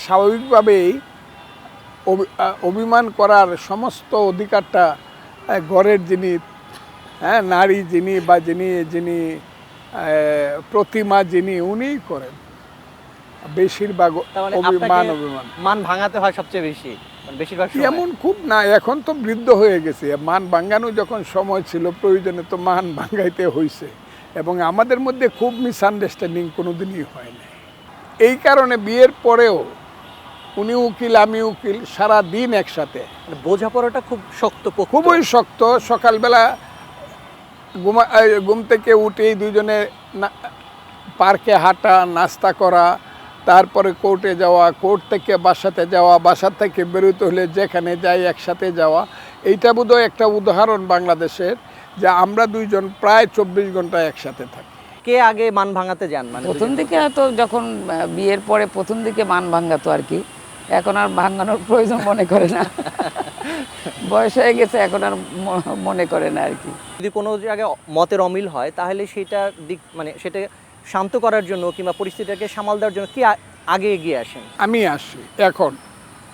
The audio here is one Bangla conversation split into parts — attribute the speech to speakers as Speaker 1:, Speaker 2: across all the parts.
Speaker 1: স্বাভাবিকভাবেই অভিমান করার সমস্ত অধিকারটা ঘরের যিনি নারী যিনি বা যিনি প্রতিমা যিনি উনিই করেন বেশিরভাগ। অভিমান
Speaker 2: মান ভাঙাতে হয় সবচেয়ে বেশি, বেশিরভাগ
Speaker 1: এমন খুব না, এখন তো বৃদ্ধ হয়ে গেছে, মান ভাঙানো যখন সময় ছিল প্রয়োজনে তো মান ভাঙাইতে হয়েছে, এবং আমাদের মধ্যে খুব মিসআন্ডারস্ট্যান্ডিং কোনোদিনই হয় না। এই কারণে বিয়ের পরেও উনি উকিল আমি উকিল, সারা দিন একসাথে,
Speaker 2: বোঝাপড়াটা খুব শক্ত,
Speaker 1: খুবই শক্ত। সকালবেলা ঘুম থেকে উঠেই দুজনে পার্কে হাঁটা, নাস্তা করা, তারপরে কোর্টে যাওয়া, কোর্ট থেকে বাসাতে যাওয়া, বাসা থেকে বেরোতে হলে যেখানে যাই একসাথে যাওয়া। এইটা বোধহয় একটা উদাহরণ বাংলাদেশের, যে আমরা দুইজন প্রায় 24 ঘন্টা একসাথে থাকি।
Speaker 2: কে আগে মান ভাঙাতে যান? মানে
Speaker 3: প্রথম দিকে হয়তো যখন বিয়ের পরে প্রথম দিকে মান ভাঙাতো আর কি, এখন আর ভাঙানোর প্রয়োজন মনে করে না। বয়স হয়ে গেছে, এখন আর মনে করে না আর কি।
Speaker 2: যদি কোনো জায়গায় মতের অমিল হয় তাহলে সেটার দিক মানে সেটা শান্ত করার জন্য কিংবা পরিস্থিতিটাকে সামাল দেওয়ার জন্য কি আগে এগিয়ে আসেন?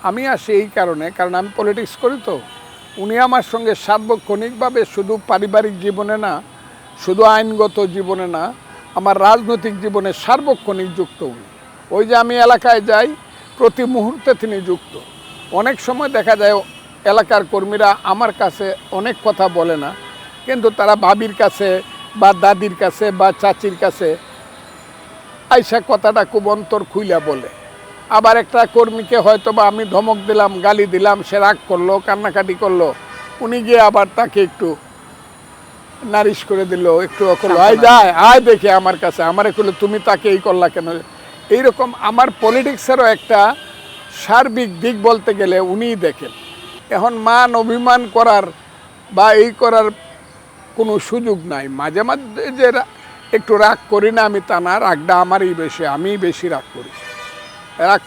Speaker 1: আমি আসি এই কারণে, কারণ আমি পলিটিক্স করি, তো উনি আমার সঙ্গে সার্বক্ষণিকভাবে শুধু পারিবারিক জীবনে না, শুধু আইনগত জীবনে না, আমার রাজনৈতিক জীবনে সার্বক্ষণিক যুক্ত উনি। ওই যে আমি এলাকায় যাই, প্রতি মুহূর্তে তিনি যুক্ত। অনেক সময় দেখা যায় এলাকার কর্মীরা আমার কাছে অনেক কথা বলে না, কিন্তু তারা ভাবির কাছে বা দাদির কাছে বা চাচির কাছে আইসা কথাটা খুব অন্তর খুইলা বলে। আবার একটা কর্মীকে হয়তো বা আমি ধমক দিলাম, গালি দিলাম, সে রাগ করলো, কান্নাকাটি করলো, উনি গিয়ে আবার তাকে একটু নারিশ করে দিল, একটু করলো, আয় দেখে আমার কাছে, আমার করলো তুমি তাকে এই করলা কেন। এইরকম আমার পলিটিক্সেরও একটা সার্বিক দিক বলতে গেলে উনিই দেখেন। এখন মান অভিমান করার বা এই করার কোনো সুযোগ নাই। মাঝে মাঝে যে একটু রাগ করি না আমি, তা না, রাগটা আমারই বেশি, আমিই বেশি রাগ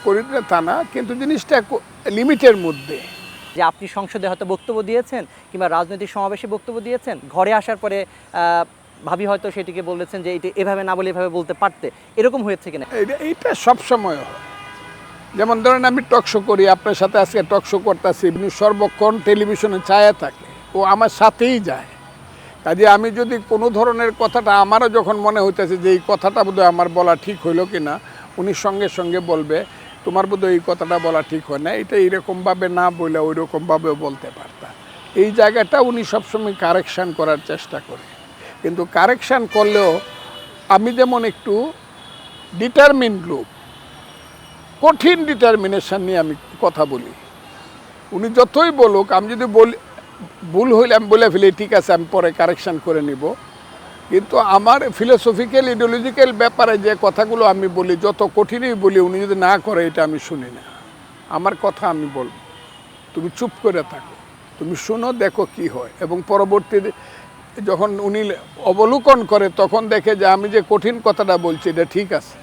Speaker 1: করি না তা না, কিন্তু জিনিসটা লিমিটের মধ্যে।
Speaker 2: যে আপনি সংসদে হয়তো বক্তব্য দিয়েছেন কিংবা রাজনৈতিক সমাবেশে বক্তব্য দিয়েছেন, ঘরে আসার পরে ভাবি হয়তো সেটিকে বলেছেন যে এটা এভাবে না বলে এভাবে বলতে পারতে, এরকম হয়েছে কিনা?
Speaker 1: এইটা সবসময় হয়। যেমন ধরেন আমি টকশো করি, আপনার সাথে আজকে টকশো করতেছি, সর্বক্ষণ টেলিভিশনে ছায়া থাকে, ও আমার সাথেই যায়। কাজে আমি যদি কোনো ধরনের কথাটা আমারও যখন মনে হইতেছে যে এই কথাটা বোধহয় আমার বলা ঠিক হইল কি না, উনি সঙ্গে সঙ্গে বলবে তোমার বোধহয় এই কথাটা বলা ঠিক হয় না, এটা এইরকমভাবে না বলে ওই রকমভাবেও বলতে পারতাম। এই জায়গাটা উনি সবসময় কারেকশান করার চেষ্টা করে, কিন্তু কারেকশান করলেও আমি যেমন একটু ডিটারমিন্ড লোক, কঠিন ডিটারমিনেশন নিয়ে আমি কথা বলি। উনি যতই বলুক, আমি যদি বলি ভুল হইলে আমি বলে ফেলি ঠিক আছে, আমি পরে কারেকশান করে নিব, কিন্তু আমার ফিলোসফিক্যাল ইডিওলজিক্যাল ব্যাপারে যে কথাগুলো আমি বলি, যত কঠিনই বলি, উনি যদি না করে এটা আমি শুনি না। আমার কথা আমি বলব, তুমি চুপ করে থাকো, তুমি শুনো, দেখো কি হয়, এবং পরবর্তীতে যখন উনি অবলোকন করে তখন দেখে যে আমি যে কঠিন কথাটা বলছি এটা ঠিক আছে।